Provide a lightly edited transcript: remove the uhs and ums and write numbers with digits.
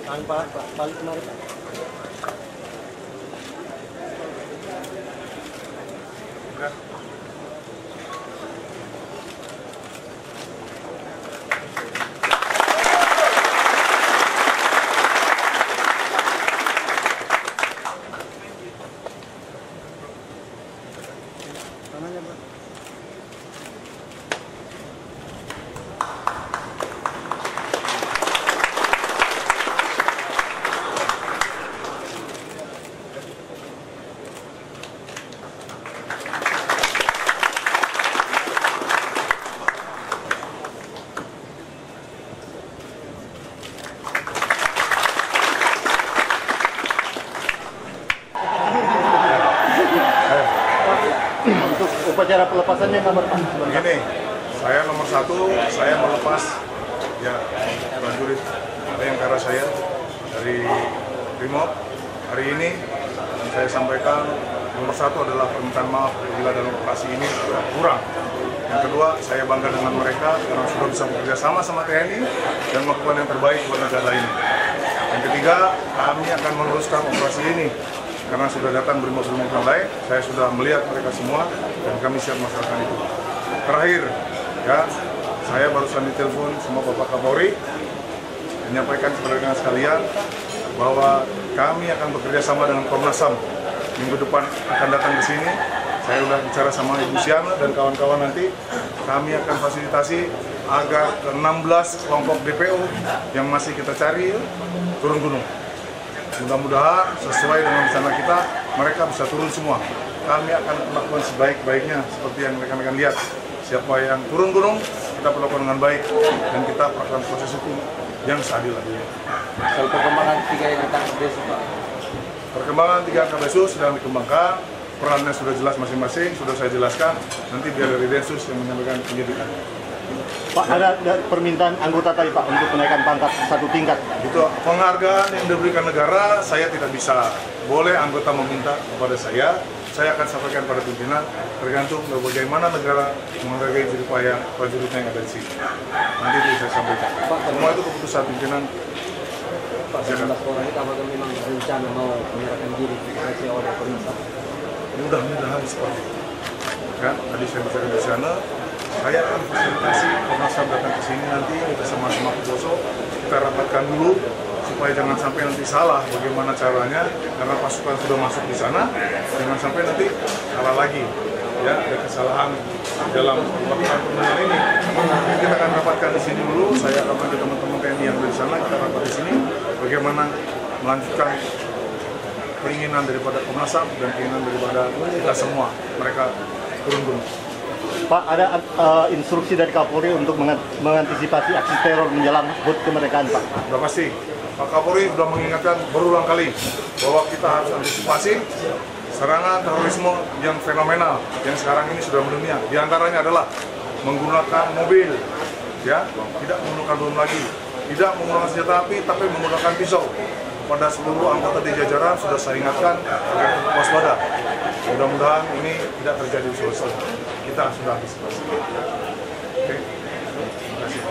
Pak, balik kemarin Pak. Namanya Pak. Untuk upacara pelepasannya kabar Pak? Begini, saya nomor 1, saya melepas ya prajurit Bayangkara saya dari Brimob. Hari ini saya sampaikan nomor 1 adalah permintaan maaf bila dalam operasi ini kurang. Yang kedua, saya bangga dengan mereka karena sudah bisa bekerja sama TNI dan melakukan yang terbaik buat negara ini. Yang ketiga, kami akan meneruskan operasi ini karena sudah datang Brimob-Brimob yang lain, saya sudah melihat mereka semua dan kami siap melaksanakan itu. Terakhir, ya, saya barusan ditelepon sama Bapak Kapolri menyampaikan kepada rekan sekalian bahwa kami akan bekerja sama dengan Komnas HAM. Minggu depan akan datang ke sini. Saya sudah bicara sama Ibu Siana dan kawan-kawan nanti. Kami akan fasilitasi agar ke-16 kelompok DPO yang masih kita cari turun gunung. Mudah-mudahan sesuai dengan rencana kita, mereka bisa turun semua. Kami akan melakukan sebaik-baiknya seperti yang rekan-rekan lihat. Siapa yang turun gunung, kita perlakukan dengan baik dan kita melakukan proses hukum yang seadil adilnya. Kalau perkembangan 3 yang ditangkap besok Pak? Perkembangan 3 AKBSU sedang dikembangkan, perannya sudah jelas masing-masing, sudah saya jelaskan. Nanti biar dari Densus yang menyampaikan penyidikan. Pak, ada permintaan anggota tadi Pak untuk menaikkan pangkat 1 tingkat. Itu penghargaan yang diberikan negara, saya tidak bisa. Boleh anggota meminta kepada saya akan sampaikan pada pimpinan, tergantung bagaimana negara menghargai jeripaya prajuritnya yang ada di sini. Nanti itu saya sampaikan. Semua itu keputusan pimpinan. Pak, 19 orang itu apakah memang berencana mau menyerahkan diri ke oleh Komnas HAM? Mudah-mudahan seperti itu. Ya, tadi saya bicara di sana, saya akan fasilitasi Komnas HAM datang ke sini nanti bersama-sama Poso. Kita rapatkan dulu supaya jangan sampai nanti salah bagaimana caranya, karena pasukan sudah masuk di sana, jangan sampai nanti salah lagi. Ya, ada kesalahan dalam melakukan pemenangan ini. Jadi kita akan rapatkan di sini dulu. Saya akan panggil teman-teman TNI yang ada di sana, kita rapat di sini. Bagaimana melanjutkan keinginan daripada Komnas HAM dan keinginan daripada kita semua, mereka turun gunung. Pak, ada instruksi dari Kapolri untuk mengantisipasi aksi teror menjelang HUT kemerdekaan Pak? Sudah pasti. Pak Kapolri sudah mengingatkan berulang kali bahwa kita harus antisipasi serangan terorisme yang fenomenal yang sekarang ini sudah mendunia. Di antaranya adalah menggunakan mobil, ya, tidak menggunakan bom lagi, tidak menggunakan senjata api, tapi menggunakan pisau. Pada seluruh anggota di jajaran sudah saya ingatkan agar waspada. Mudah-mudahan ini tidak terjadi di Sulawesi. Kita sudah antisipasi. Oke, terima kasih.